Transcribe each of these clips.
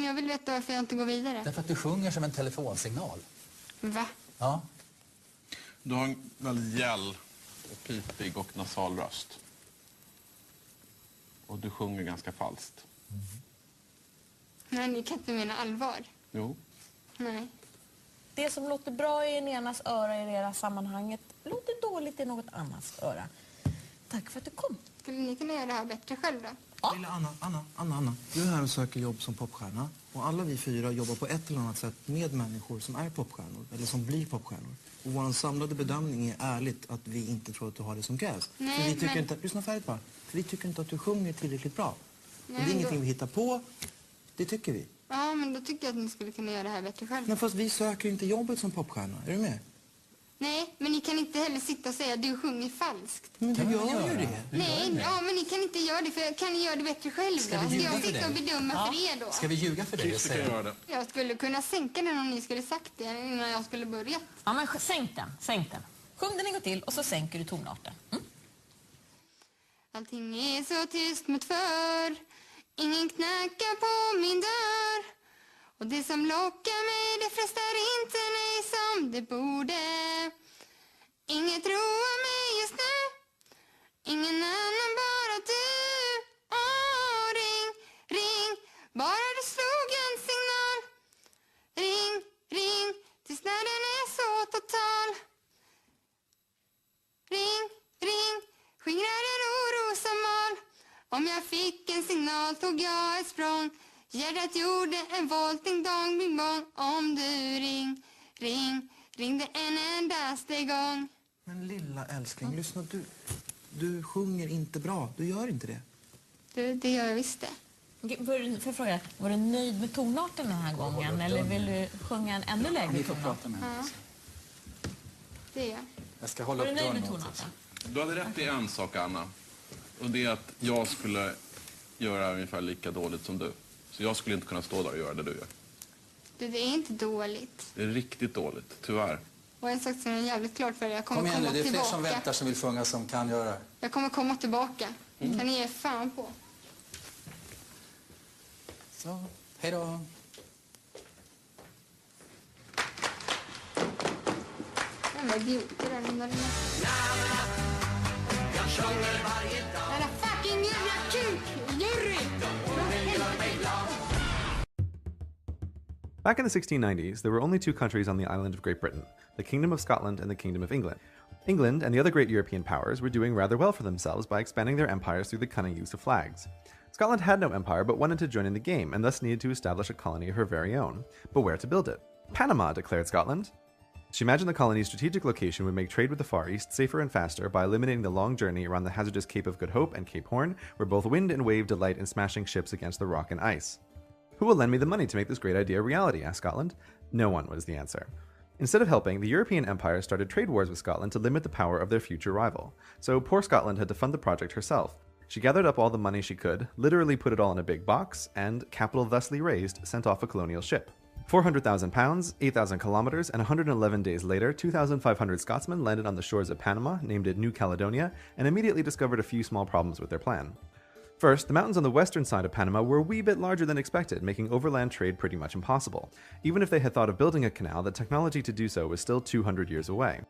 jag vill veta varför jag inte går vidare. Därför att du sjunger som en telefonsignal. Va? Ja. Du har en väldigt gäll och pipig och nasal röst. Och du sjunger ganska falskt. Nej, ni kan inte mena allvar. Jo. Nej. Det som låter bra i en enas öra i det här sammanhanget låter dåligt i något annans öra. Tack för att du kom. Skulle ni kunna göra det här bättre själv då? Ja. Lilla Anna. Du är här och söker jobb som popstjärna. Och alla vi 4 jobbar på ett eller annat sätt med människor som är popstjärnor. Eller som blir popstjärnor. Och vår samlade bedömning är ärligt att vi inte tror att du har det som krävs. Nej, för vi tycker men... inte... Lyssna färdigt bara. För vi tycker inte att du sjunger tillräckligt bra. Nej, och det är ingenting vi hittar på. Det tycker vi. Ja, men då tycker jag att ni skulle kunna göra det här bättre själv. Men fast vi söker inte jobbet som popstjärna. Är du med? Nej, men ni kan inte heller sitta och säga att du sjunger falskt. Men du gör ju det. Nej, ja, men ni kan inte göra det, för kan ni göra det bättre själv då? Ska jag sitta och bedöma för er då? Ska vi ljuga för dig och Christer kan säga? göra det. Jag skulle kunna sänka den om ni skulle sagt det innan jag skulle börja. Ja, men sänk den. Sjung den en gång till och så sänker du tonarten. Mm. Allting är så tyst mot för. Ingen knackar på min dörr. Och det som lockar mig, det frestar inte mig som det borde. Inget roar mig just nu. Ingen annan, bara du. Åh, ring, bara du slog en signal. Ring, tills när den är så total. Ring, skingrar en oro som mal. Om jag fick en signal tog jag ett språng. Hjärtat gjorde en volt, ding dong, bing bong. Om du ringde en endaste gång. Men lilla älskling, lyssna. Du sjunger inte bra. Du gör inte det. Det gör jag visst det. Okej, får jag fråga, var du nöjd med tonarten den här gången? Eller vill du sjunga en ännu lägre Ni får tonart? prata med henne. Det är jag. Jag ska hålla Var du upp nöjd med dörren åt tonarten? Du hade rätt i en sak, Anna. Och det är att jag skulle göra ungefär lika dåligt som du. Så jag skulle inte kunna stå där och göra det du gör. Det är inte dåligt. Det är riktigt dåligt, tyvärr. Och en sak som är jävligt klart för er, jag kommer Kom igen nu, komma det är fler tillbaka. som väntar som vill sjunga som kan göra. Jag kommer komma tillbaka. Kan ni ge fan på? Så, hej då. Jävla idioter där inne. Jävla fucking jävla kuk! Jury! Back in the 1690s, there were only 2 countries on the island of Great Britain, the Kingdom of Scotland and the Kingdom of England. England and the other great European powers were doing rather well for themselves by expanding their empires through the cunning use of flags. Scotland had no empire but wanted to join in the game and thus needed to establish a colony of her very own. But where to build it? Panama, declared Scotland. She imagined the colony's strategic location would make trade with the Far East safer and faster by eliminating the long journey around the hazardous Cape of Good Hope and Cape Horn, where both wind and wave delight in smashing ships against the rock and ice. Who will lend me the money to make this great idea a reality? Asked Scotland. No one was the answer. Instead of helping, the European empires started trade wars with Scotland to limit the power of their future rival. So poor Scotland had to fund the project herself. She gathered up all the money she could, literally put it all in a big box, and, capital thusly raised, sent off a colonial ship. £400,000, 8,000 kilometers, and 111 days later, 2,500 Scotsmen landed on the shores of Panama, named it New Caledonia, and immediately discovered a few small problems with their plan. First, the mountains on the western side of Panama were a wee bit larger than expected, making overland trade pretty much impossible. Even if they had thought of building a canal, the technology to do so was still 200 years away.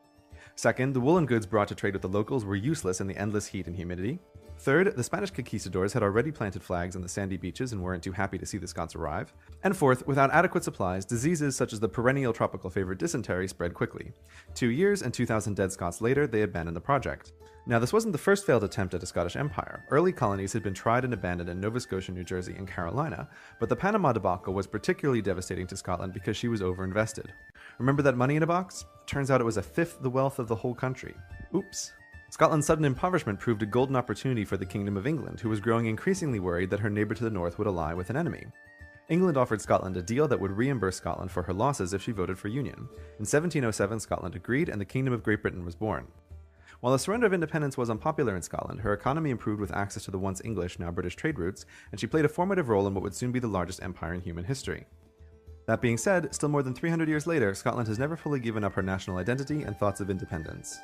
Second, the woolen goods brought to trade with the locals were useless in the endless heat and humidity. Third, the Spanish conquistadors had already planted flags on the sandy beaches and weren't too happy to see the Scots arrive. And fourth, without adequate supplies, diseases such as the perennial tropical favorite dysentery spread quickly. 2 years and 2,000 dead Scots later, they abandoned the project. Now, this wasn't the first failed attempt at a Scottish empire. Early colonies had been tried and abandoned in Nova Scotia, New Jersey, and Carolina, but the Panama debacle was particularly devastating to Scotland because she was overinvested. Remember that money in a box? Turns out it was a fifth the wealth of the whole country. Oops. Scotland's sudden impoverishment proved a golden opportunity for the Kingdom of England, who was growing increasingly worried that her neighbor to the north would ally with an enemy. England offered Scotland a deal that would reimburse Scotland for her losses if she voted for union. In 1707, Scotland agreed, and the Kingdom of Great Britain was born. While the surrender of independence was unpopular in Scotland, her economy improved with access to the once English, now British trade routes, and she played a formative role in what would soon be the largest empire in human history. That being said, still more than 300 years later, Scotland has never fully given up her national identity and thoughts of independence.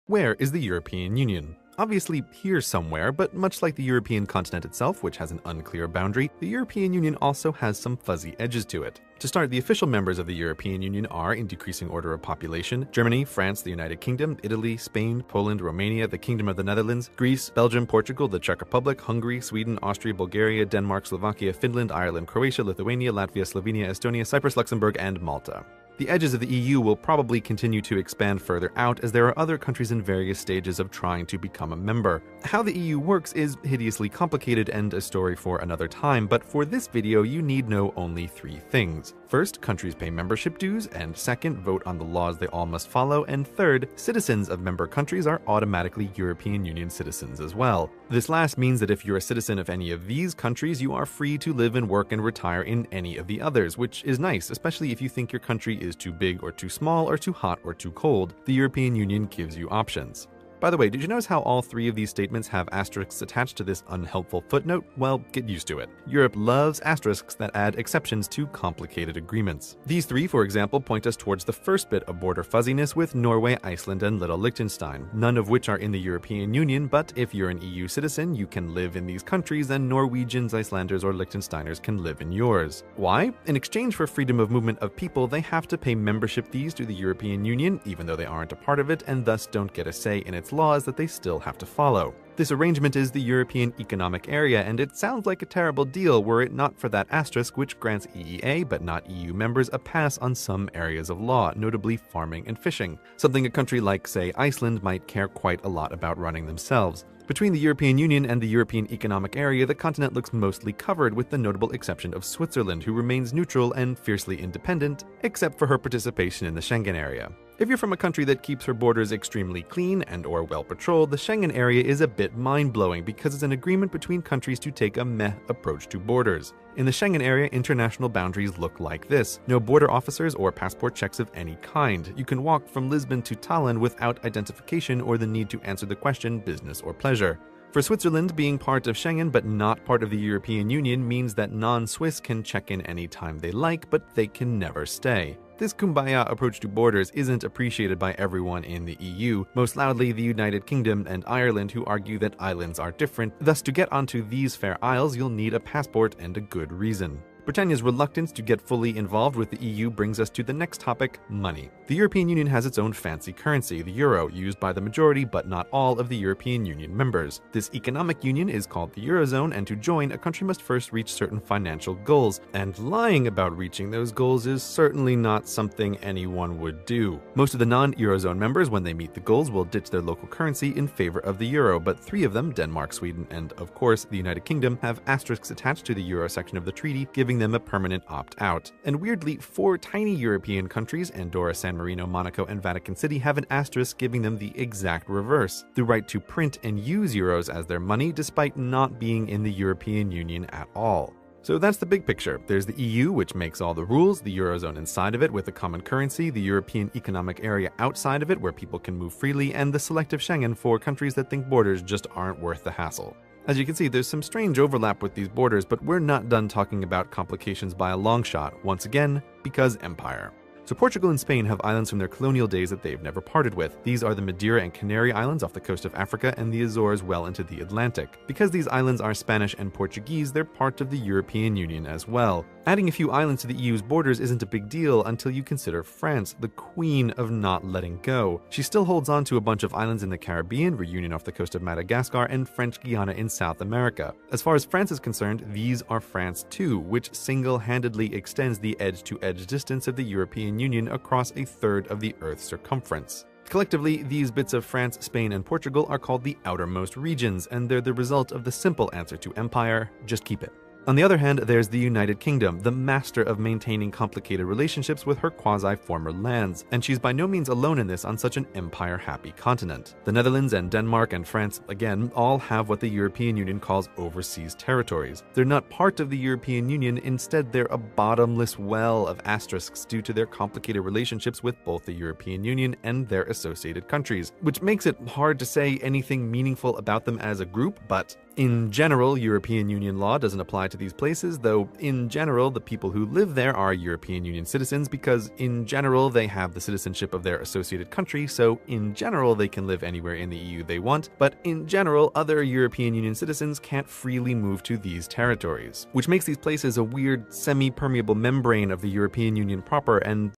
Where is the European Union? Obviously here somewhere, but much like the European continent itself, which has an unclear boundary, the European Union also has some fuzzy edges to it. To start, the official members of the European Union are, in decreasing order of population, Germany, France, the United Kingdom, Italy, Spain, Poland, Romania, the Kingdom of the Netherlands, Greece, Belgium, Portugal, the Czech Republic, Hungary, Sweden, Austria, Bulgaria, Denmark, Slovakia, Finland, Ireland, Croatia, Lithuania, Latvia, Slovenia, Estonia, Cyprus, Luxembourg, and Malta. The edges of the EU will probably continue to expand further out as there are other countries in various stages of trying to become a member. How the EU works is hideously complicated and a story for another time, but for this video you need know only 3 things. First, countries pay membership dues, and second, vote on the laws they all must follow, and third, citizens of member countries are automatically European Union citizens as well. This last means that if you're a citizen of any of these countries, you are free to live and work and retire in any of the others, which is nice, especially if you think your country is too big or too small or too hot or too cold. The European Union gives you options. By the way, did you notice how all 3 of these statements have asterisks attached to this unhelpful footnote? Well, get used to it. Europe loves asterisks that add exceptions to complicated agreements. These 3, for example, point us towards the first bit of border fuzziness with Norway, Iceland, and Little Liechtenstein, none of which are in the European Union, but if you're an EU citizen, you can live in these countries, and Norwegians, Icelanders, or Liechtensteiners can live in yours. Why? In exchange for freedom of movement of people, they have to pay membership fees to the European Union, even though they aren't a part of it, and thus don't get a say in its laws that they still have to follow. This arrangement is the European Economic Area, and it sounds like a terrible deal were it not for that asterisk which grants EEA, but not EU members, a pass on some areas of law, notably farming and fishing, something a country like, say, Iceland might care quite a lot about running themselves. Between the European Union and the European Economic Area, the continent looks mostly covered, with the notable exception of Switzerland, who remains neutral and fiercely independent, except for her participation in the Schengen area. If you're from a country that keeps her borders extremely clean and/or well-patrolled, the Schengen area is a bit mind-blowing because it's an agreement between countries to take a meh approach to borders. In the Schengen area, international boundaries look like this. No border officers or passport checks of any kind. You can walk from Lisbon to Tallinn without identification or the need to answer the question business or pleasure. For Switzerland, being part of Schengen but not part of the European Union means that non-Swiss can check in any time they like, but they can never stay. This kumbaya approach to borders isn't appreciated by everyone in the EU, most loudly the United Kingdom and Ireland, who argue that islands are different. Thus, to get onto these fair isles, you'll need a passport and a good reason. Britannia's reluctance to get fully involved with the EU brings us to the next topic, money. The European Union has its own fancy currency, the euro, used by the majority but not all of the European Union members. This economic union is called the Eurozone, and to join, a country must first reach certain financial goals, and lying about reaching those goals is certainly not something anyone would do. Most of the non-Eurozone members, when they meet the goals, will ditch their local currency in favor of the euro, but 3 of them, Denmark, Sweden, and of course the United Kingdom, have asterisks attached to the euro section of the treaty, giving them a permanent opt-out. And weirdly, 4 tiny European countries, Andorra, San Marino, Monaco, and Vatican City, have an asterisk giving them the exact reverse, the right to print and use euros as their money despite not being in the European Union at all. So that's the big picture. There's the EU, which makes all the rules, the Eurozone inside of it with a common currency, the European Economic Area outside of it where people can move freely, and the selective Schengen for countries that think borders just aren't worth the hassle. As you can see, there's some strange overlap with these borders, but we're not done talking about complications by a long shot, once again, because empire. So Portugal and Spain have islands from their colonial days that they've never parted with. These are the Madeira and Canary Islands off the coast of Africa and the Azores well into the Atlantic. Because these islands are Spanish and Portuguese, they're part of the European Union as well. Adding a few islands to the EU's borders isn't a big deal until you consider France, the queen of not letting go. She still holds on to a bunch of islands in the Caribbean, Reunion off the coast of Madagascar, and French Guiana in South America. As far as France is concerned, these are France too, which single-handedly extends the edge-to-edge distance of the European Union across a third of the Earth's circumference. Collectively, these bits of France, Spain, and Portugal are called the outermost regions, and they're the result of the simple answer to empire: just keep it. On the other hand, there's the United Kingdom, the master of maintaining complicated relationships with her quasi-former lands, and she's by no means alone in this on such an empire-happy continent. The Netherlands and Denmark and France, again, all have what the European Union calls overseas territories. They're not part of the European Union, instead they're a bottomless well of asterisks due to their complicated relationships with both the European Union and their associated countries, which makes it hard to say anything meaningful about them as a group, but in general, European Union law doesn't apply to to these places, though in general the people who live there are European Union citizens because in general they have the citizenship of their associated country, so in general they can live anywhere in the EU they want, but in general other European Union citizens can't freely move to these territories, which makes these places a weird semi-permeable membrane of the European Union proper, and